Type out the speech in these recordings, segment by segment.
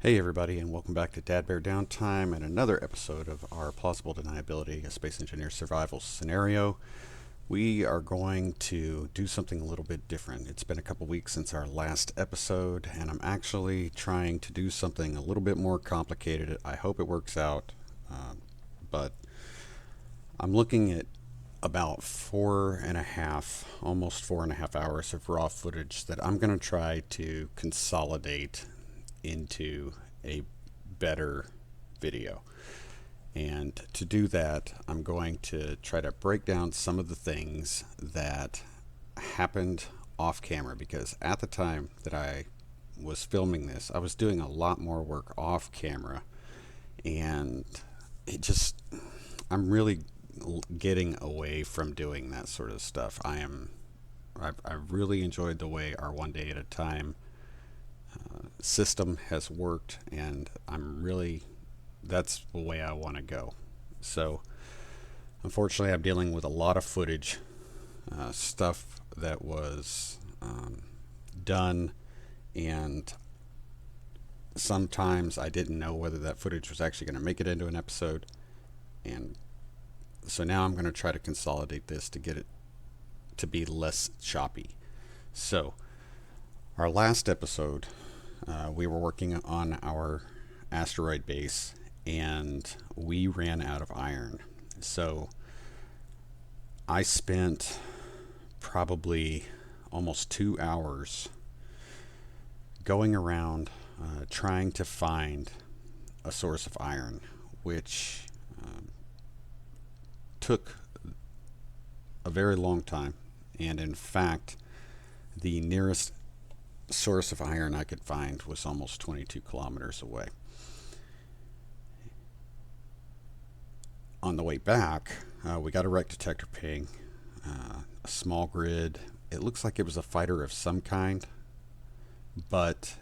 Hey everybody, and welcome back to DADBEAR.Downtime and another episode of our Plausible Deniability, a Space Engineer Survival scenario. We are going to do something a little bit different. It's been a couple weeks since our last episode, and I'm actually trying to do something a little bit more complicated. I hope it works out, but I'm looking at about 4.5, almost 4.5 hours of raw footage that I'm going to try to consolidate into a better video. And to do that, I'm going to try to break down some of the things that happened off camera, because at the time that I was filming this, I was doing a lot more work off camera, and I'm really getting away from doing that sort of stuff. I've really enjoyed the way our OneDayAtATime system has worked, and that's the way I want to go. So unfortunately, I'm dealing with a lot of footage, stuff that was done, and sometimes I didn't know whether that footage was actually going to make it into an episode, and so now I'm going to try to consolidate this to get it to be less choppy. So our last episode, we were working on our asteroid base, and we ran out of iron. So I spent probably almost 2 hours going around trying to find a source of iron, which took a very long time. And in fact, the nearest source of iron I could find was almost 22 kilometers away. On the way back, we got a wreck detector ping, a small grid. It looks like it was a fighter of some kind, but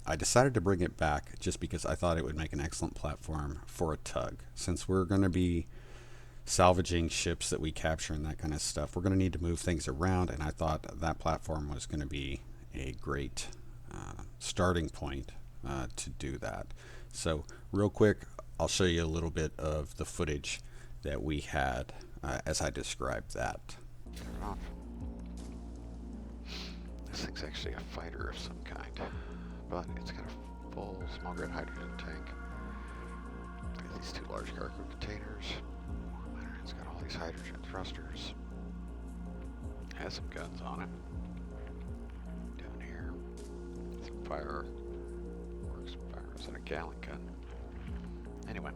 I decided to bring it back just because I thought it would make an excellent platform for a tug. Since we're going to be salvaging ships that we capture and that kind of stuff, we're going to need to move things around, and I thought that platform was going to be a great starting point to do that. So real quick, I'll show you a little bit of the footage that we had as I described that. This thing's actually a fighter of some kind, but it's got a full small grid hydrogen tank. Got these two large cargo containers. It's got all these hydrogen thrusters. It has some guns on it. Down here, some fireworks and a gallon gun. Anyway,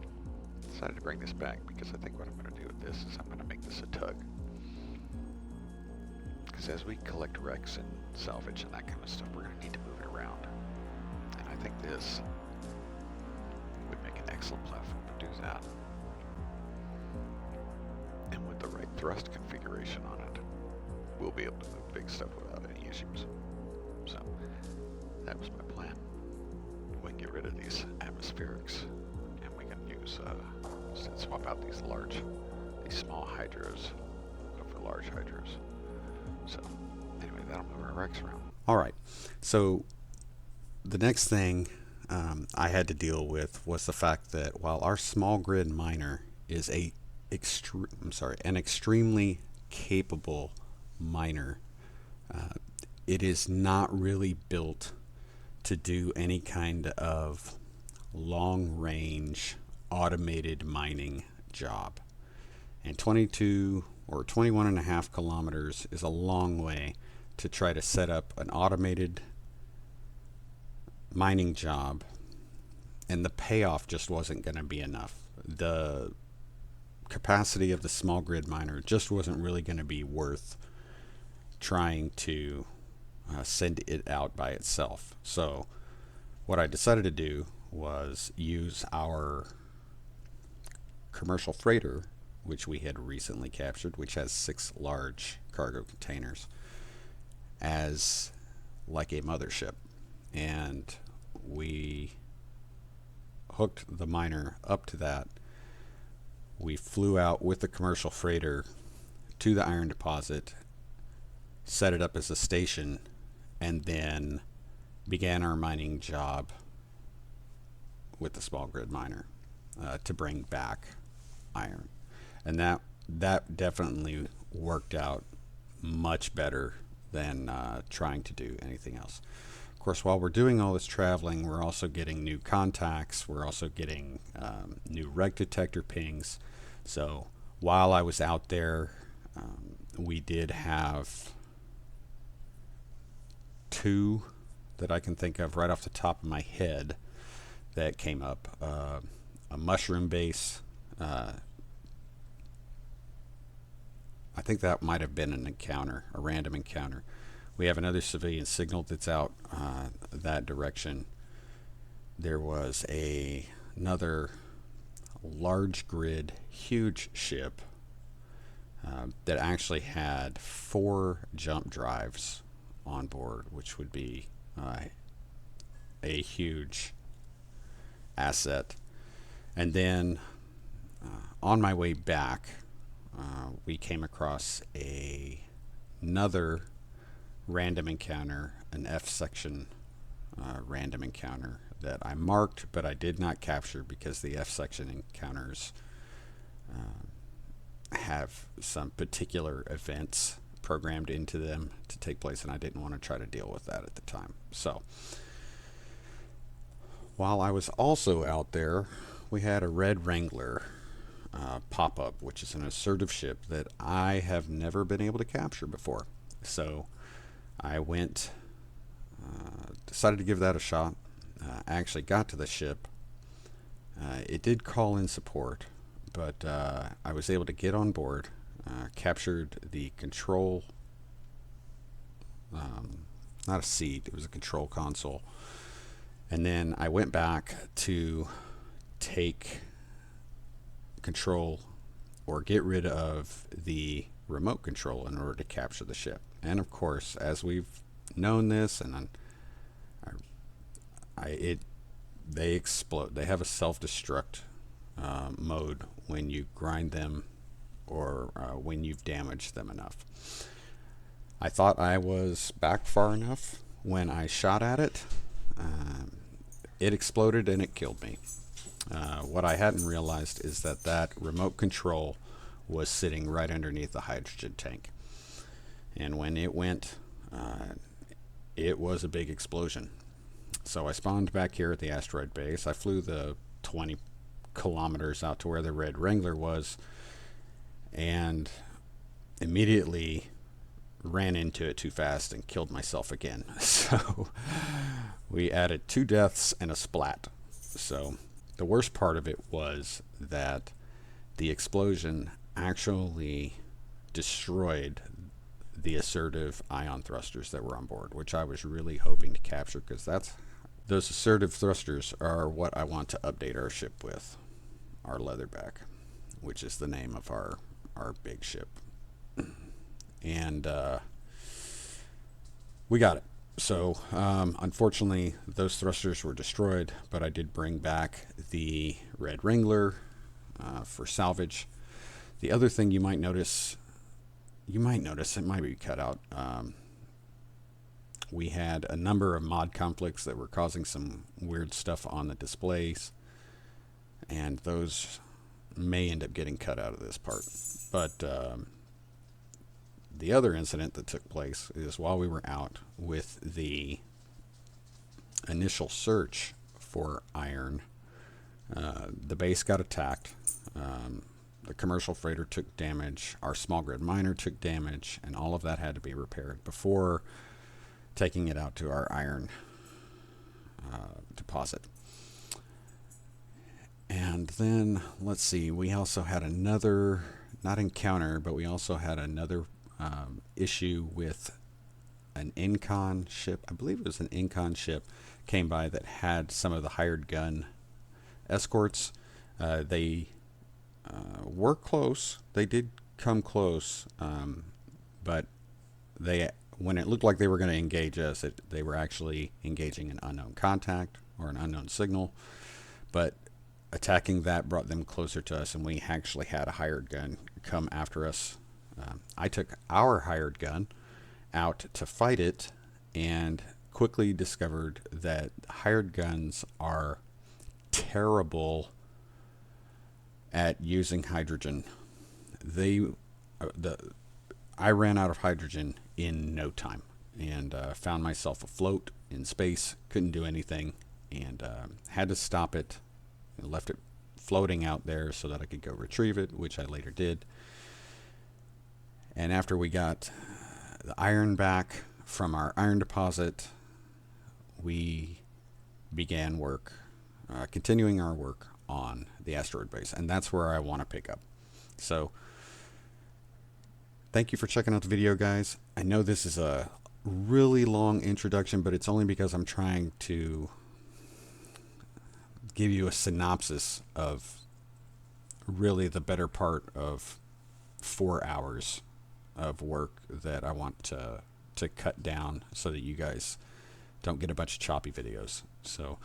decided to bring this back because I think what I'm going to do with this is I'm going to make this a tug. Because as we collect wrecks and salvage and that kind of stuff, we're going to need to move it around. And I think this would make an excellent platform to do that. And with the right thrust configuration on it, we'll be able to move big stuff without any issues. So, that was my plan. We can get rid of these atmospherics, and we can use, swap out these small hydros for large hydros. So, anyway, that'll move our wrecks around. Alright, so the next thing I had to deal with was the fact that while our small grid miner is an extremely capable miner, it is not really built to do any kind of long-range automated mining job. And 22 or 21.5 kilometers is a long way to try to set up an automated mining job, and the payoff just wasn't going to be enough. The capacity of the small grid miner just wasn't really going to be worth trying to send it out by itself. So what I decided to do was use our commercial freighter, which we had recently captured, which has 6 large cargo containers, as like a mothership. And we hooked the miner up to that. We flew out with the commercial freighter to the iron deposit, set it up as a station, and then began our mining job with the small grid miner to bring back iron, and that definitely worked out much better than trying to do anything else. Of course, while we're doing all this traveling, we're also getting new contacts. We're also getting new reg detector pings. So while I was out there, we did have two that I can think of right off the top of my head that came up. A mushroom base. I think that might have been an encounter, a random encounter. We have another civilian signal that's out that direction. There was another large grid, huge ship that actually had 4 jump drives on board, which would be a huge asset. And then on my way back, we came across another random encounter, an F section random encounter that I marked, but I did not capture because the F section encounters have some particular events programmed into them to take place, and I didn't want to try to deal with that at the time. So while I was also out there, we had a Red Wrangler pop up, which is an assertive ship that I have never been able to capture before. So I went, decided to give that a shot. I actually got to the ship. It did call in support, but I was able to get on board, captured the control, not a seat, it was a control console. And then I went back to take control or get rid of the remote control in order to capture the ship. And of course, as we've known this, and they explode. They have a self-destruct mode when you grind them or when you've damaged them enough. I thought I was back far enough. When I shot at it, it exploded and it killed me. What I hadn't realized is that remote control was sitting right underneath the hydrogen tank. And when it went, it was a big explosion. So I spawned back here at the asteroid base. I flew the 20 kilometers out to where the Red Wrangler was, and immediately ran into it too fast and killed myself again. So we added 2 deaths and a splat. So the worst part of it was that the explosion actually destroyed the assertive ion thrusters that were on board, which I was really hoping to capture, because those assertive thrusters are what I want to update our ship with, our Leatherback, which is the name of our big ship. And we got it. So unfortunately, those thrusters were destroyed, but I did bring back the Red Wrangler for salvage. The other thing you might notice, it might be cut out. We had a number of mod conflicts that were causing some weird stuff on the displays, and those may end up getting cut out of this part. But the other incident that took place is while we were out with the initial search for iron, the base got attacked. The commercial freighter took damage, our small grid miner took damage, and all of that had to be repaired before taking it out to our iron deposit. And then, let's see, we also had another, not encounter, but we also had another issue with an Incon ship. I believe it was an Incon ship came by that had some of the hired gun escorts. They were close. They did come close, but when it looked like they were going to engage us, they were actually engaging an unknown contact or an unknown signal. But attacking that brought them closer to us, and we actually had a hired gun come after us. I took our hired gun out to fight it, and quickly discovered that hired guns are terrible at using hydrogen. I ran out of hydrogen in no time, and found myself afloat in space, couldn't do anything, and had to stop it, and left it floating out there so that I could go retrieve it, which I later did. And after we got the iron back from our iron deposit, we began work, continuing our work on the asteroid base, and that's where I want to pick up. So thank you for checking out the video, guys. I know this is a really long introduction, but it's only because I'm trying to give you a synopsis of really the better part of 4 hours of work that I want to cut down so that you guys don't get a bunch of choppy videos. So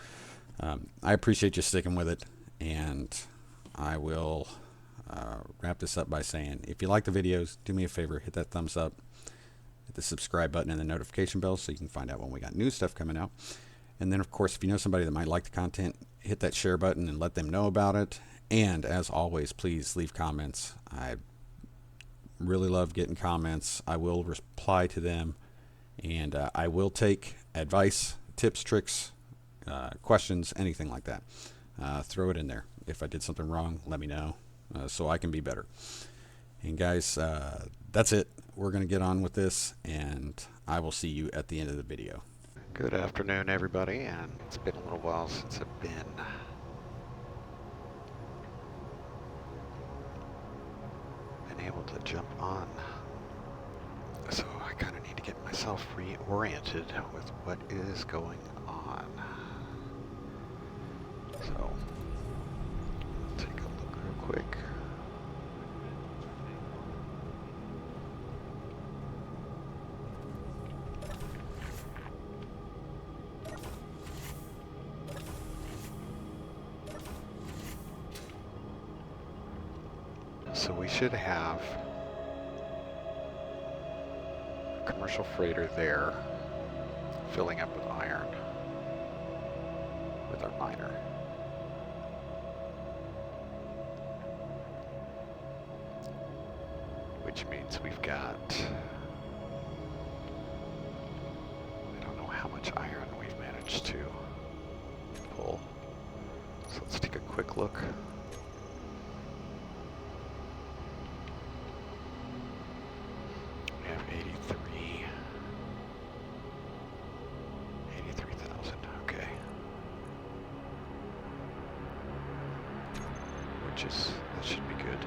I appreciate you sticking with it, and I will wrap this up by saying, if you like the videos, do me a favor, hit that thumbs up, hit the subscribe button and the notification bell so you can find out when we got new stuff coming out. And then, of course, if you know somebody that might like the content, hit that share button and let them know about it. And as always, please leave comments. I really love getting comments. I will reply to them, and I will take advice, tips, tricks, questions, anything like that. Throw it in there. If I did something wrong, let me know so I can be better. And guys, that's it. We're going to get on with this, and I will see you at the end of the video. Good afternoon, everybody, and it's been a little while since I've been able to jump on. So I kind of need to get myself reoriented with what is going on. So take a look real quick. So we should have a commercial freighter there filling up with iron with our miner. Which means we've got, I don't know how much iron we've managed to pull. So let's take a quick look. We have 83,000, okay. That should be good.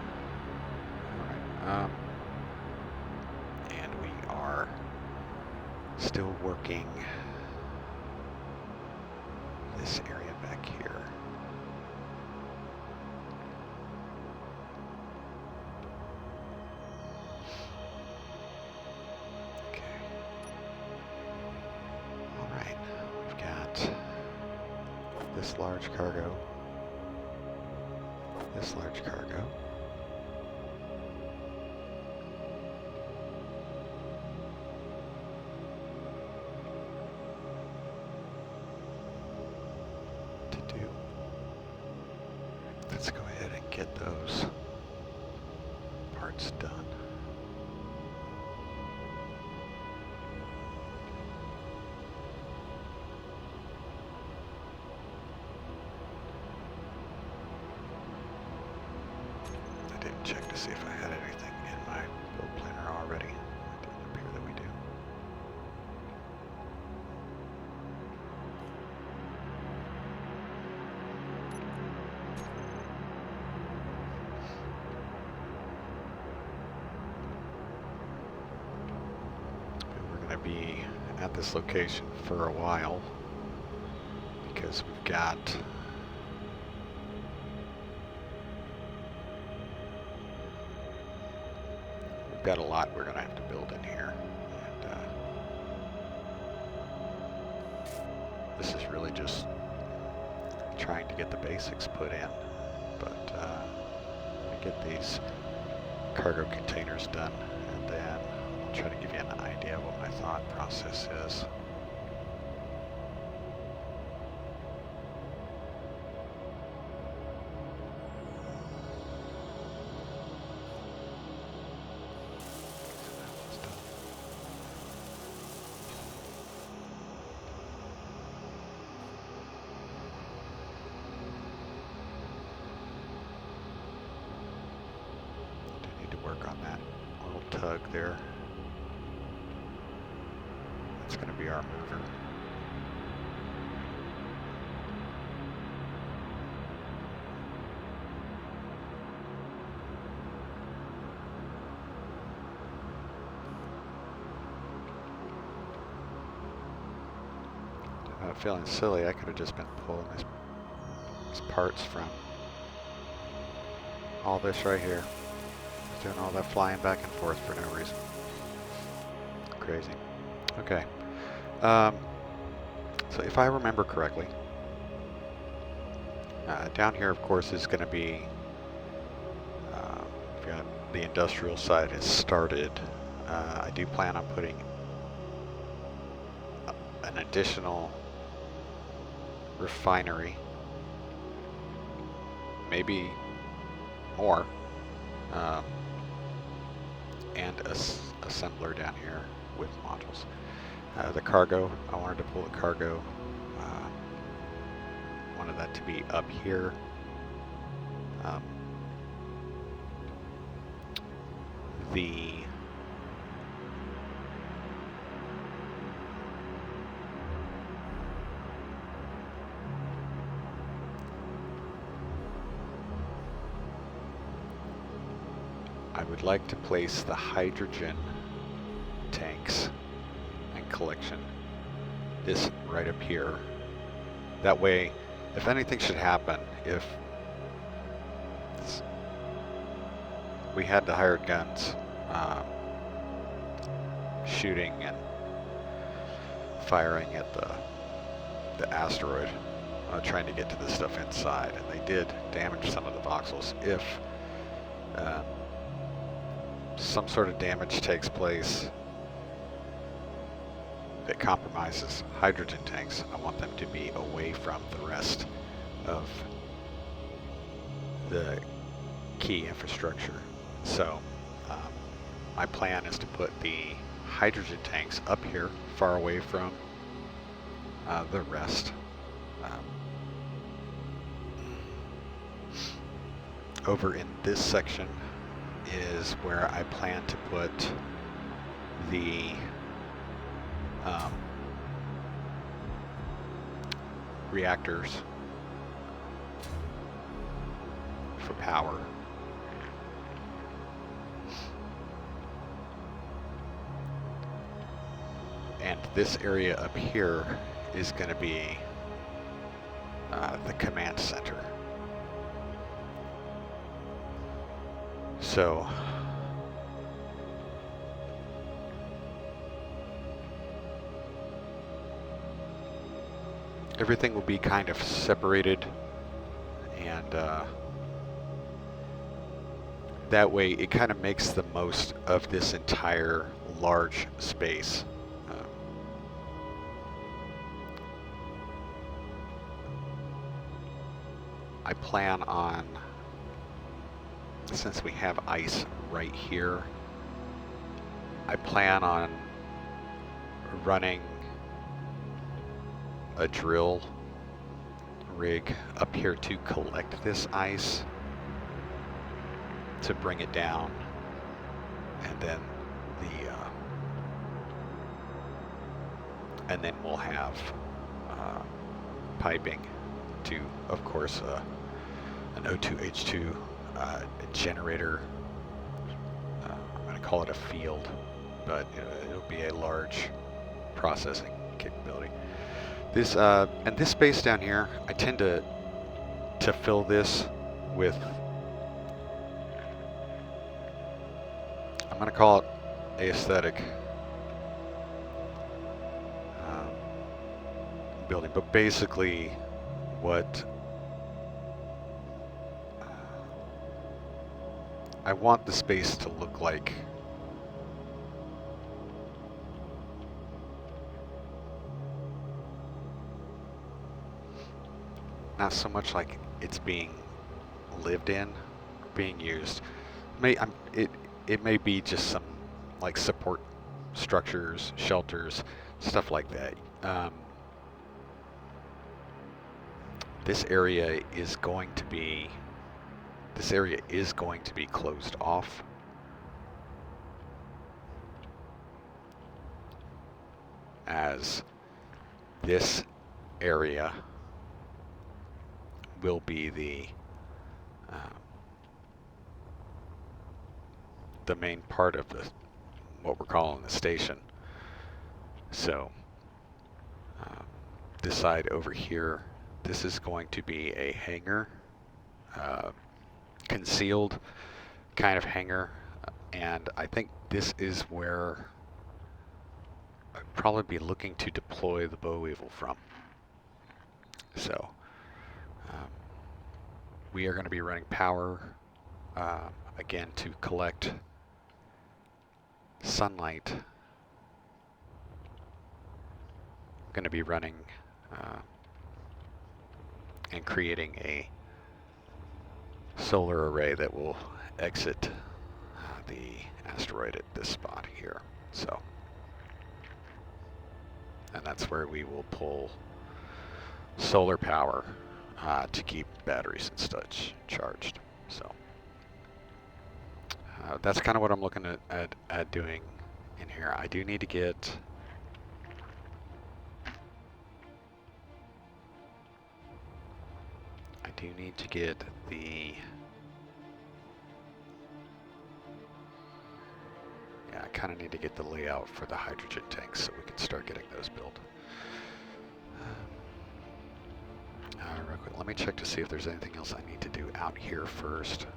Alright, and we are still working this area back here. Okay. Alright, we've got this large cargo, this large cargo. Let's go ahead and get those parts done. I didn't check to see if I had anything in my build planner already. It doesn't appear that we do. Be at this location for a while because we've got a lot we're going to have to build in here, and this is really just trying to get the basics put in, but I get these cargo containers done, and then I'll try to give you an idea of what my thought process is. work on that little tug there. That's going to be our mover. I'm feeling silly. I could have just been pulling these parts from all this right here. Doing all that flying back and forth for no reason. Crazy. Okay. So if I remember correctly, down here, of course, is going to be, we've got the industrial side has started. I do plan on putting an additional refinery, maybe more, and a assembler down here with modules. The cargo, I wanted to pull the cargo, wanted that to be up here. I would like to place the hydrogen tanks and collection this right up here. That way, if anything should happen, if we had the hired guns shooting and firing at the asteroid, trying to get to the stuff inside, and they did damage some of the voxels. If some sort of damage takes place that compromises hydrogen tanks, I want them to be away from the rest of the key infrastructure. So my plan is to put the hydrogen tanks up here, far away from the rest. Over in this section is where I plan to put the reactors for power. And this area up here is going to be the command center. So everything will be kind of separated, and that way it kind of makes the most of this entire large space. I plan on, since we have ice right here, I plan on running a drill rig up here to collect this ice, to bring it down, and then we'll have piping to, of course, an O2H2 generator. I'm going to call it a field, but it'll be a large processing capability. This and this space down here, I tend to fill this with, I'm going to call it aesthetic building, but basically what I want the space to look like. Not so much like it's being lived in, or being used. It may be just some like support structures, shelters, stuff like that. This area is going to be closed off as this area will be the main part of what we're calling the station. So this side over here, this is going to be a hangar, concealed kind of hangar, and I think this is where I'd probably be looking to deploy the Boll Weevil from. So we are going to be running power again to collect sunlight. Going to be running and creating a solar array that will exit the asteroid at this spot here. So, and that's where we will pull solar power to keep batteries and such charged. So that's kind of what I'm looking at doing in here. I do need to get the I kind of need to get the layout for the hydrogen tanks so we can start getting those built. Real quick, let me check to see if there's anything else I need to do out here first.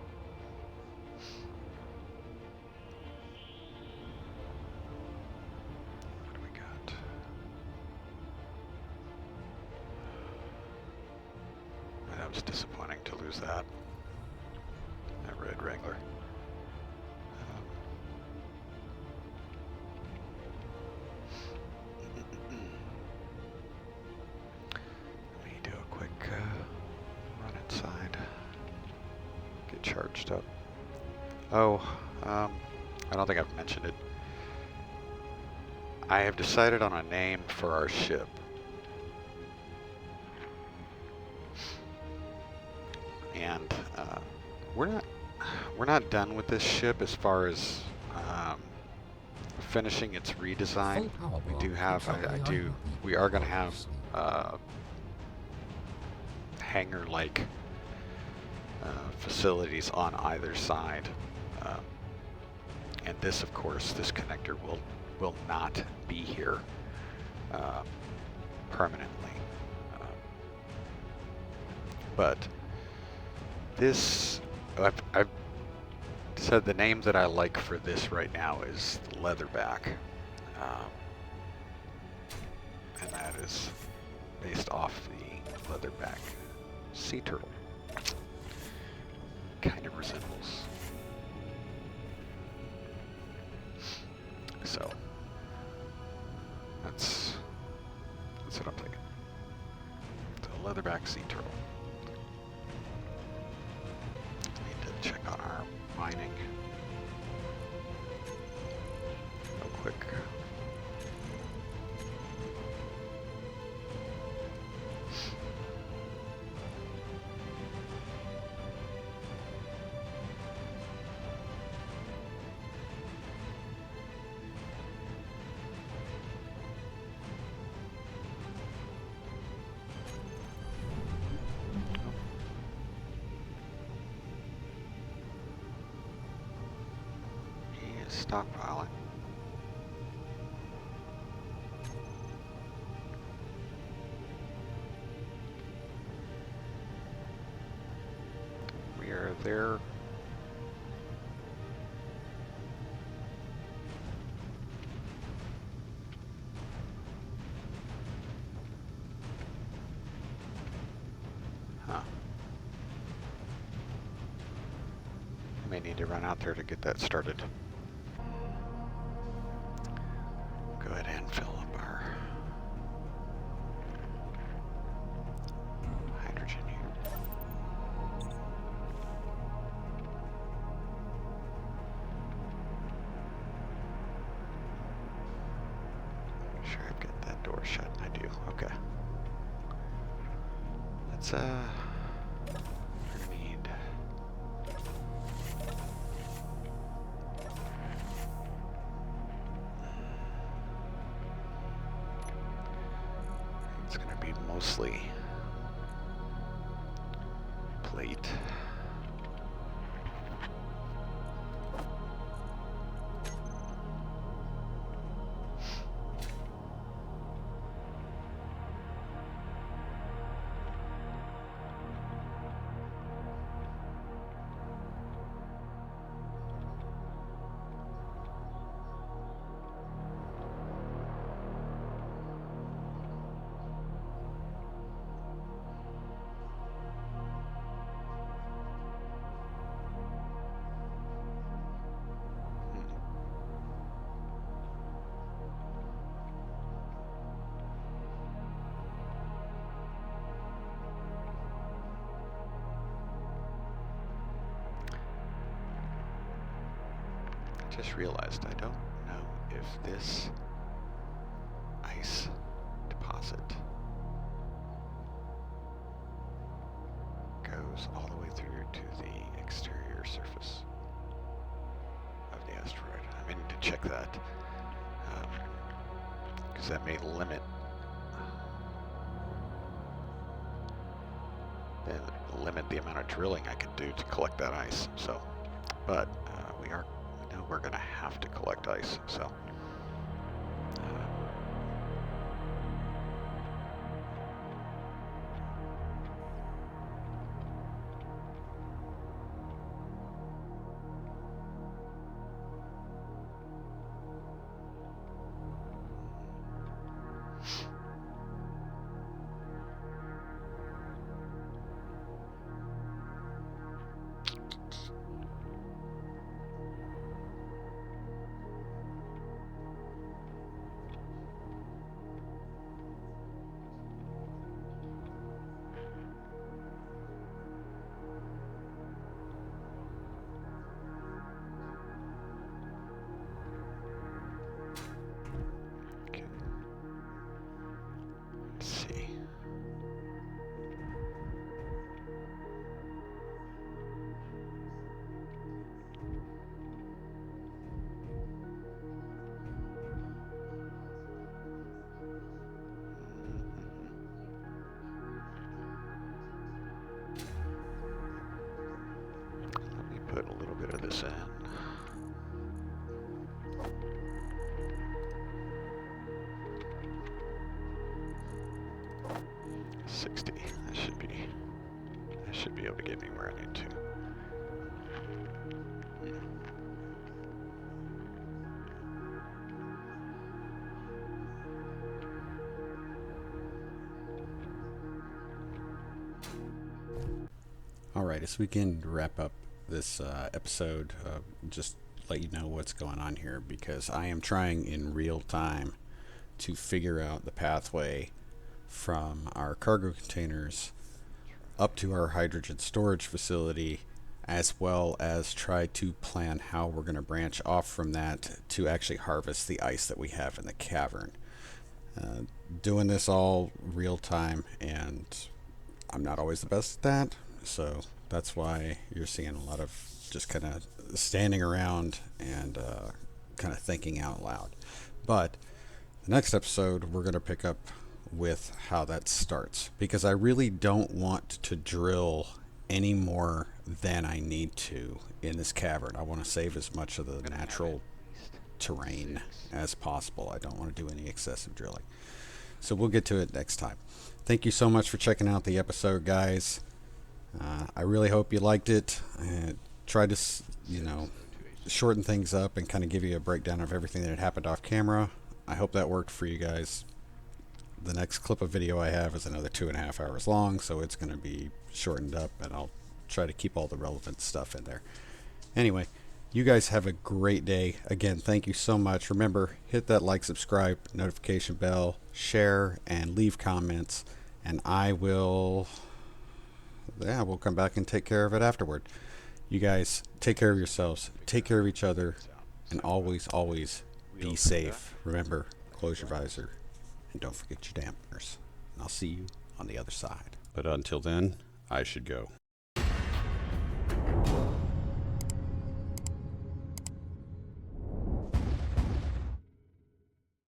What do we got? That was disappointing to lose that. That Red Wrangler. Charged up. Oh, I don't think I've mentioned it. I have decided on a name for our ship. And we're not done with this ship as far as finishing its redesign. We do have we are going to have hangar-like facilities on either side, and this, of course, this connector will not be here permanently. But this, I've said the name that I like for this right now is Leatherback, and that is based off the leatherback sea turtle. Kind of resembles. So that's what I'm thinking. It's a leatherback sea turtle. Need to check on our mining real quick. Stockpiling. We are there. Huh. May need to run out there to get that started. Go ahead and fill up our hydrogen here. Make sure I've got that door shut. I do. Okay. Let's we're gonna need it's going to be mostly plate. Just realized I don't know if this ice deposit goes all the way through to the exterior surface of the asteroid. I mean to check that because that may limit the amount of drilling I can do to collect that ice. So, but we know we're going to have to collect ice. So. Put a little bit of this in. $60. That should be able to get me where I need to. All right, as we can wrap up this episode, just let you know what's going on here, because I am trying in real time to figure out the pathway from our cargo containers up to our hydrogen storage facility, as well as try to plan how we're going to branch off from that to actually harvest the ice that we have in the cavern. Doing this all real time, and I'm not always the best at that, so that's why you're seeing a lot of just kind of standing around and kind of thinking out loud. But the next episode, we're going to pick up with how that starts, because I really don't want to drill any more than I need to in this cavern. I want to save as much of the natural terrain as possible. I don't want to do any excessive drilling. So we'll get to it next time. Thank you so much for checking out the episode, guys. I really hope you liked it. I tried to, shorten things up and kind of give you a breakdown of everything that had happened off camera. I hope that worked for you guys. The next clip of video I have is another 2.5 hours long, so it's going to be shortened up, and I'll try to keep all the relevant stuff in there. Anyway, you guys have a great day. Again, thank you so much. Remember, hit that like, subscribe, notification bell, share, and leave comments, and we'll come back and take care of it afterward. You guys take care of yourselves, take care of each other, and always, always be safe. Remember, close your visor, and don't forget your dampeners. And I'll see you on the other side. But until then, I should go.